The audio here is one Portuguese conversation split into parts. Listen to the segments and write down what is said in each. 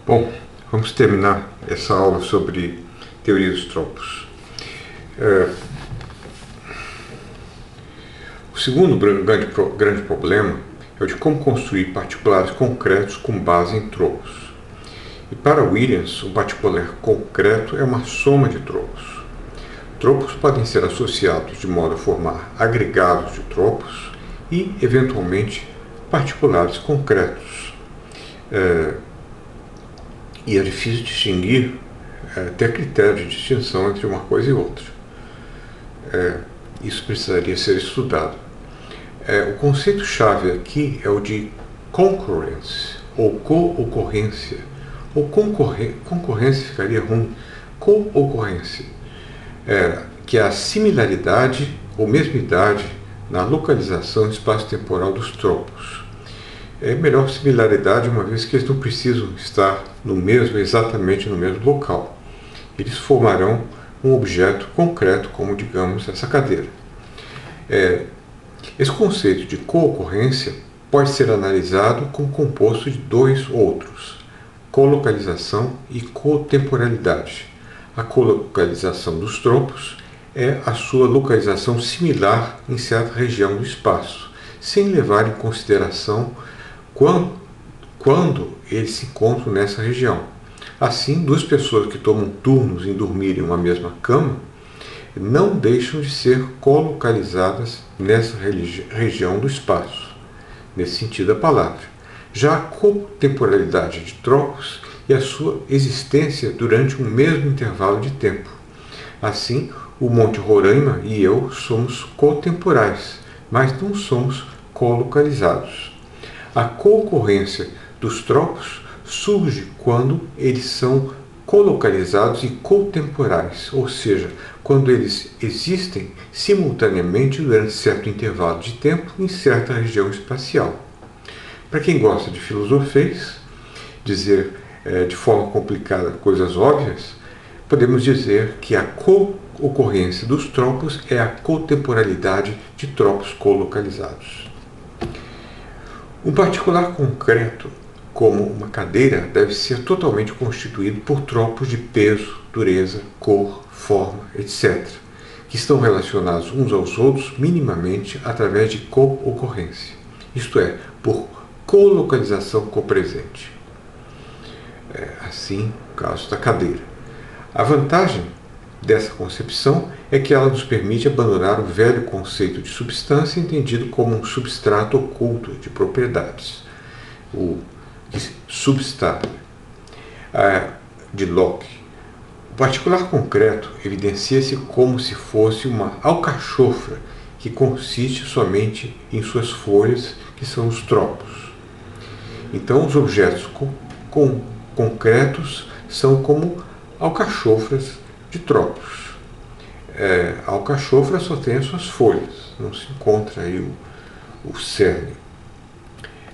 Bom, vamos terminar essa aula sobre teoria dos tropos. O segundo grande problema é o de como construir particulares concretos com base em tropos. E para Williams, um particular concreto é uma soma de tropos. Tropos podem ser associados de modo a formar agregados de tropos e, eventualmente, particulares concretos. E é difícil distinguir, ter critério de distinção entre uma coisa e outra. Isso precisaria ser estudado. O conceito-chave aqui é o de concurrence, ou co-ocorrência, ou concorrência ficaria ruim, co-ocorrência, que é a similaridade ou mesmidade na localização espaço-temporal dos tropos. É melhor similaridade, uma vez que eles não precisam estar exatamente no mesmo local. Eles formarão um objeto concreto, como, digamos, essa cadeira. Esse conceito de co-ocorrência pode ser analisado como composto de dois outros: colocalização e cotemporalidade. A colocalização dos tropos é a sua localização similar em certa região do espaço, sem levar em consideração quando eles se encontram nessa região. Assim, duas pessoas que tomam turnos em dormir em uma mesma cama não deixam de ser colocalizadas nessa região do espaço, nesse sentido da palavra. Já a cotemporalidade de tropos é a sua existência durante um mesmo intervalo de tempo. Assim, o Monte Roraima e eu somos cotemporais, mas não somos colocalizados. A co-ocorrência dos tropos surge quando eles são colocalizados e cotemporais, ou seja, quando eles existem simultaneamente durante certo intervalo de tempo em certa região espacial. Para quem gosta de filosofês, dizer de forma complicada coisas óbvias, podemos dizer que a co-ocorrência dos tropos é a cotemporalidade de tropos colocalizados. Um particular concreto, como uma cadeira, deve ser totalmente constituído por tropos de peso, dureza, cor, forma, etc., que estão relacionados uns aos outros minimamente através de co-ocorrência, isto é, por colocalização copresente. Assim, o caso da cadeira. A vantagem dessa concepção é que ela nos permite abandonar o velho conceito de substância entendido como um substrato oculto de propriedades, o substrato, de Locke. O particular concreto evidencia-se como se fosse uma alcachofra que consiste somente em suas folhas, que são os tropos. Então, os objetos concretos são como alcachofras de tropos. A alcachofra só tem as suas folhas, não se encontra aí o cerne.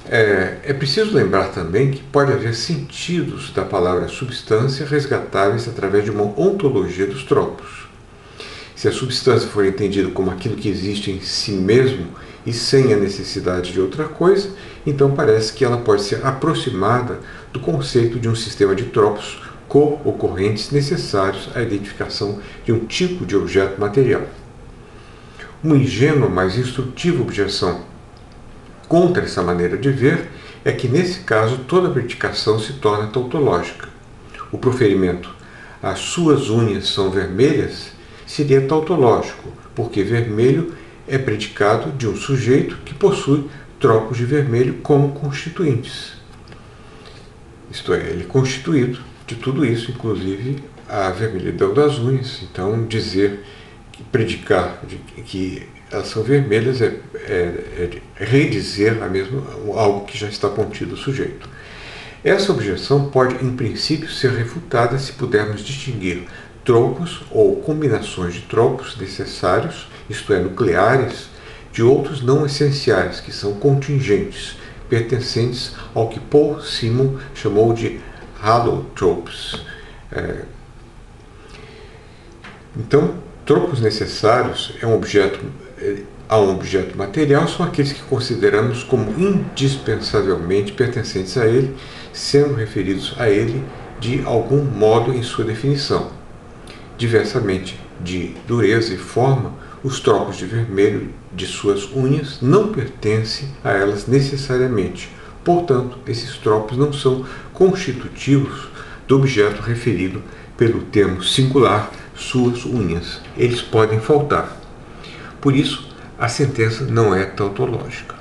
É preciso lembrar também que pode haver sentidos da palavra substância resgatáveis através de uma ontologia dos tropos. Se a substância for entendida como aquilo que existe em si mesmo e sem a necessidade de outra coisa, então parece que ela pode ser aproximada do conceito de um sistema de tropos co-ocorrentes necessários à identificação de um tipo de objeto material. Uma ingênua, mas instrutiva objeção contra essa maneira de ver é que, nesse caso, toda predicação se torna tautológica. O proferimento "as suas unhas são vermelhas" seria tautológico, porque vermelho é predicado de um sujeito que possui tropos de vermelho como constituintes. Isto é, ele é constituído de tudo isso, inclusive a vermelhidão das unhas. Então, predicar que elas são vermelhas é redizer algo que já está contido no sujeito. Essa objeção pode, em princípio, ser refutada se pudermos distinguir tropos ou combinações de tropos necessários, isto é, nucleares, de outros não essenciais, que são contingentes, pertencentes ao que Paul Simon chamou de allotropes. Então, tropos necessários a um objeto material são aqueles que consideramos como indispensavelmente pertencentes a ele, sendo referidos a ele de algum modo em sua definição. Diversamente de dureza e forma, os tropos de vermelho de suas unhas não pertencem a elas necessariamente. Portanto, esses tropos não são constitutivos do objeto referido pelo termo singular suas unhas. Eles podem faltar. Por isso, a sentença não é tautológica.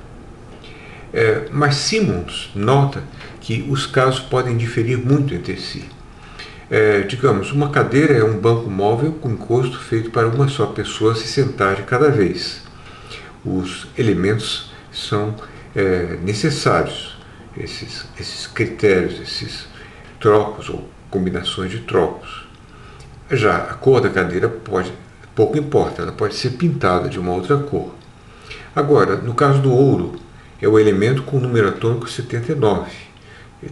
Mas Simons nota que os casos podem diferir muito entre si. Digamos, uma cadeira é um banco móvel com encosto feito para uma só pessoa se sentar de cada vez. Os elementos são necessários, esses critérios, esses tropos ou combinações de tropos. Já a cor da cadeira pouco importa, ela pode ser pintada de uma outra cor. Agora, no caso do ouro, é o elemento com o número atômico 79.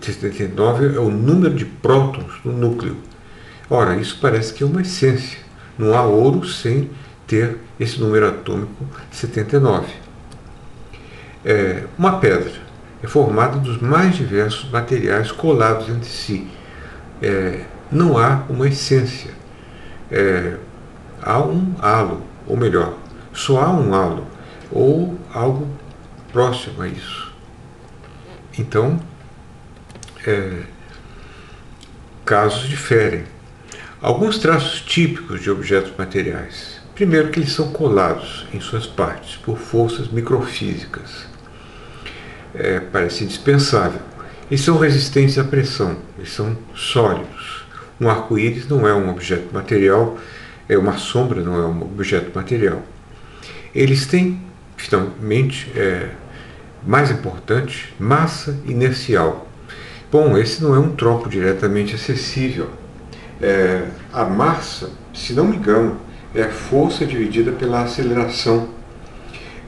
79 é o número de prótons no núcleo. Ora, isso parece que é uma essência. Não há ouro sem ter esse número atômico 79. Uma pedra é formada dos mais diversos materiais colados entre si. Não há uma essência. Há um halo, ou melhor, só há um halo, ou algo próximo a isso. Então, casos diferem. Alguns traços típicos de objetos materiais. Primeiro, que eles são colados em suas partes por forças microfísicas. Parece indispensável. Eles são resistentes à pressão, eles são sólidos. Um arco-íris não é um objeto material, uma sombra não é um objeto material. Eles têm, finalmente, mais importante, massa inercial. Bom, esse não é um tropo diretamente acessível. A massa, se não me engano, é a força dividida pela aceleração.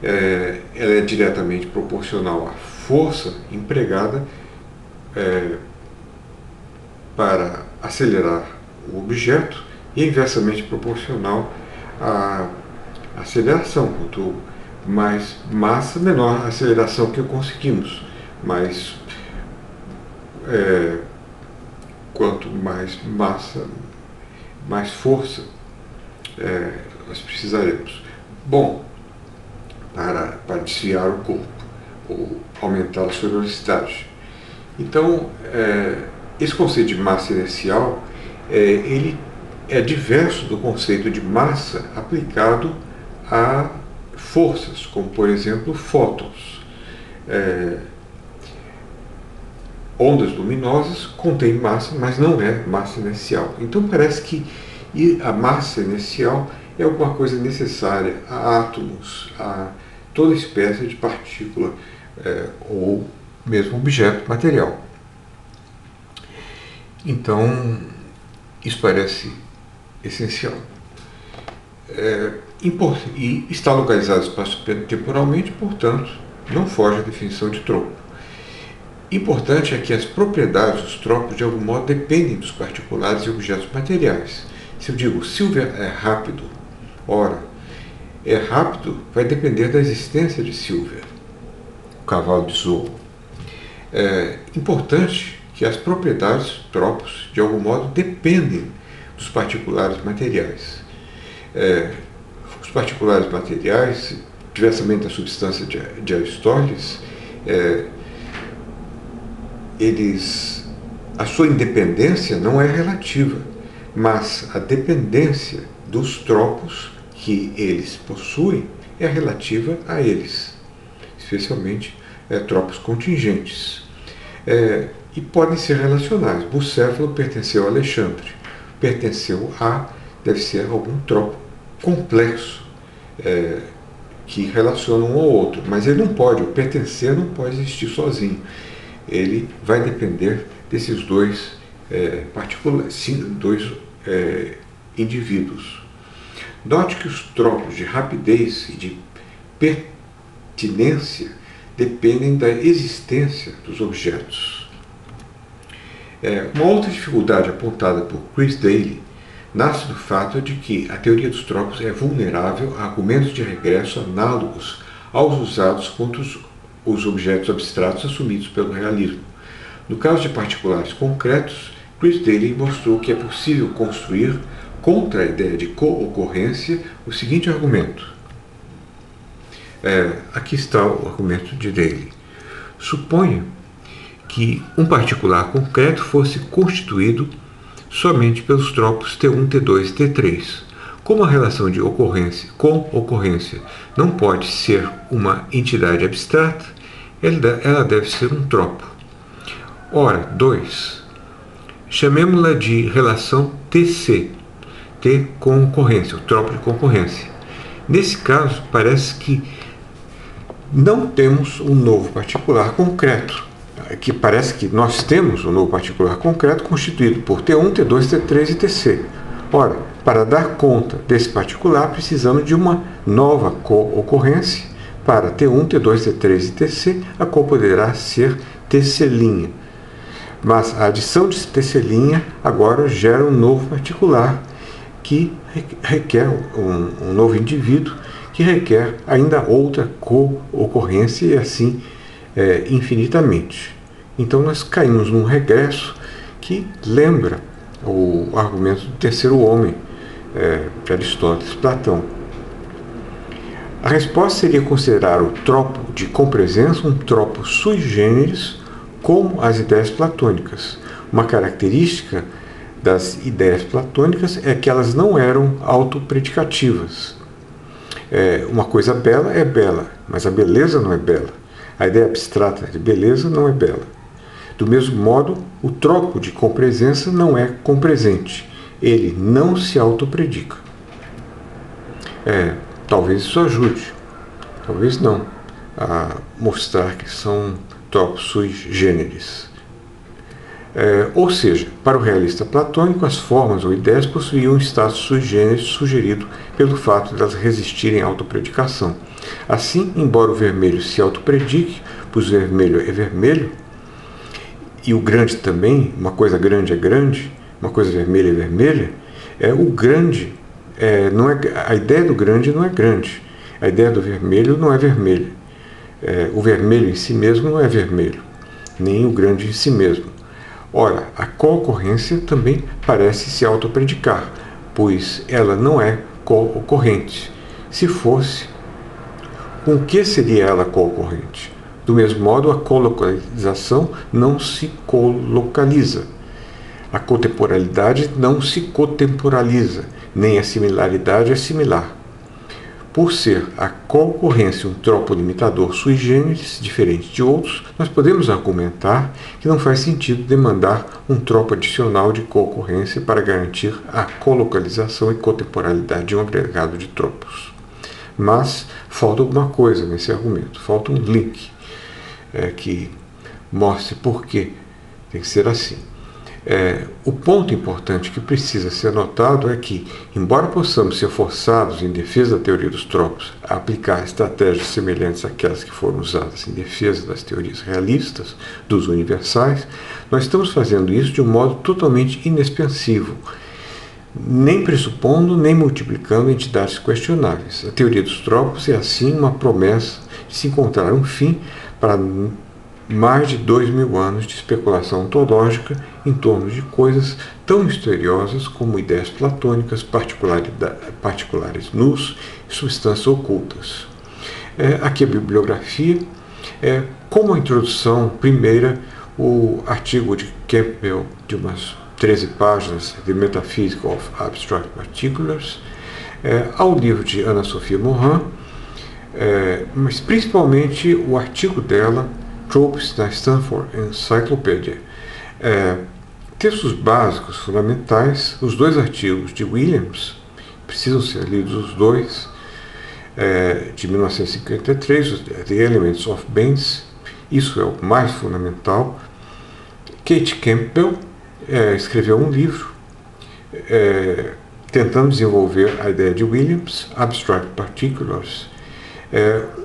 Ela é diretamente proporcional à força empregada para acelerar o objeto e inversamente proporcional à aceleração. Quanto mais massa, menor a aceleração que conseguimos. Mas quanto mais massa, mais força nós precisaremos. Bom, para desviar o corpo ou aumentar a sua velocidade. Então, esse conceito de massa inercial ele é diverso do conceito de massa aplicado a forças, como por exemplo fótons. Ondas luminosas contêm massa, mas não é massa inercial. Então parece que a massa inercial é alguma coisa necessária a átomos, a toda espécie de partícula ou mesmo objeto material. Então, isso parece essencial. E está localizado espaço-temporalmente, portanto, não foge à definição de tropo. Importante é que as propriedades dos tropos, de algum modo, dependem dos particulares e objetos materiais. Se eu digo Silver é rápido, ora, é rápido vai depender da existência de Silver, o cavalo de Zorro. É importante que as propriedades dos tropos, de algum modo, dependem dos particulares materiais. Os particulares materiais, diversamente da substância de Aristóteles, a sua independência não é relativa, mas a dependência dos tropos que eles possuem é relativa a eles, especialmente tropos contingentes. E podem ser relacionais. Bucéfalo pertenceu a Alexandre, deve ser algum tropo complexo que relaciona um ao outro, mas ele não pode, o pertencer não pode existir sozinho. Ele vai depender desses dois indivíduos. Note que os tropos de rapidez e de pertinência dependem da existência dos objetos. Uma outra dificuldade apontada por Chris Daly nasce do fato de que a teoria dos tropos é vulnerável a argumentos de regresso análogos aos usados contra os objetos abstratos assumidos pelo realismo. No caso de particulares concretos, Chris Daly mostrou que é possível construir contra a ideia de co-ocorrência o seguinte argumento. Aqui está o argumento de Daly. Suponha que um particular concreto fosse constituído somente pelos tropos T1, T2 e T3. Como a relação de ocorrência com ocorrência não pode ser uma entidade abstrata, ela deve ser um tropo. Ora, 2. Chamemos-la de relação TC, T com ocorrência, o tropo de concorrência. Nesse caso, parece que não temos um novo particular concreto. Que parece que nós temos um novo particular concreto constituído por T1, T2, T3 e TC. Ora, para dar conta desse particular, precisamos de uma nova co-ocorrência. Para T1, T2, T3 e TC, a co poderá ser TC'. Mas a adição de TC' agora gera um novo particular que requer um novo indivíduo que requer ainda outra co-ocorrência e assim infinitamente. Então nós caímos num regresso que lembra o argumento do terceiro homem de Aristóteles e Platão. A resposta seria considerar o tropo de compresença um tropo sui generis como as ideias platônicas. Uma característica das ideias platônicas é que elas não eram autopredicativas. Uma coisa bela é bela, mas a beleza não é bela. A ideia abstrata de beleza não é bela. Do mesmo modo, o tropo de compresença não é compresente. Ele não se autopredica. Talvez isso ajude, talvez não, a mostrar que são tropos sui generis. Ou seja, para o realista platônico, as formas ou ideias possuíam um status sui generis sugerido pelo fato de elas resistirem à autopredicação. Assim, embora o vermelho se autopredique, pois o vermelho é vermelho, e o grande também, uma coisa grande é grande, uma coisa vermelha é vermelha, o grande, a ideia do grande não é grande, a ideia do vermelho não é vermelha. O vermelho em si mesmo não é vermelho, nem o grande em si mesmo. Ora, a co-ocorrência também parece se autopredicar, pois ela não é co-ocorrente. Se fosse, com que seria ela co-ocorrente? Do mesmo modo, a colocalização não se colocaliza. A cotemporalidade não se cotemporaliza, nem a similaridade é similar. Por ser a co-ocorrência um tropo limitador sui generis, diferente de outros, nós podemos argumentar que não faz sentido demandar um tropo adicional de co-ocorrência para garantir a colocalização e cotemporalidade de um agregado de tropos. Mas falta alguma coisa nesse argumento, falta um link que mostre por que tem que ser assim. O ponto importante que precisa ser notado é que, embora possamos ser forçados, em defesa da teoria dos tropos, a aplicar estratégias semelhantes àquelas que foram usadas em defesa das teorias realistas, dos universais, nós estamos fazendo isso de um modo totalmente inexpensivo, nem pressupondo nem multiplicando entidades questionáveis. A teoria dos tropos é, assim, uma promessa de se encontrar um fim para mais de 2000 anos de especulação ontológica em torno de coisas tão misteriosas como ideias platônicas, particulares nus e substâncias ocultas. Aqui a bibliografia. Como a introdução primeira, o artigo de Campbell, de umas 13 páginas, The Metaphysics of Abstract Particulars, ao livro de Ana Sofia Morin, mas principalmente o artigo dela, Tropes na Stanford Encyclopedia. Textos básicos, fundamentais, os dois artigos de Williams, precisam ser lidos os dois, de 1953, The Elements of Beings, isso é o mais fundamental. Kate Campbell escreveu um livro tentando desenvolver a ideia de Williams, Abstract Particulars.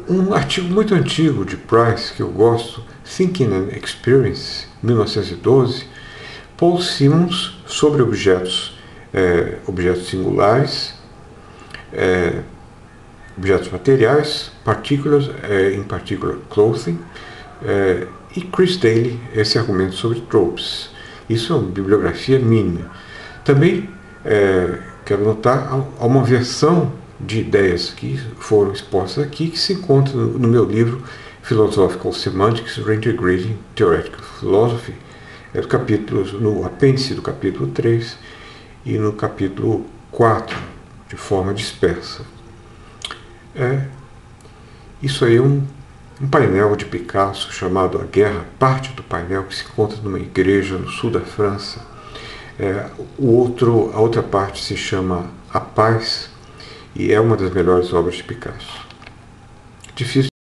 Um artigo muito antigo de Price, que eu gosto, Thinking and Experience, 1912, Paul Simons, sobre objetos singulares, objetos materiais, particular clothing, e Chris Daly, esse argumento sobre tropes. Isso é uma bibliografia mínima. Também quero notar uma versão de ideias que foram expostas aqui, que se encontra no meu livro Philosophical Semantics, Reintegrating Theoretical Philosophy, no apêndice do capítulo 3 e no capítulo 4, de forma dispersa. Isso aí é um painel de Picasso chamado A Guerra, parte do painel que se encontra numa igreja no sul da França. A outra parte se chama A Paz e é uma das melhores obras de Picasso. Difícil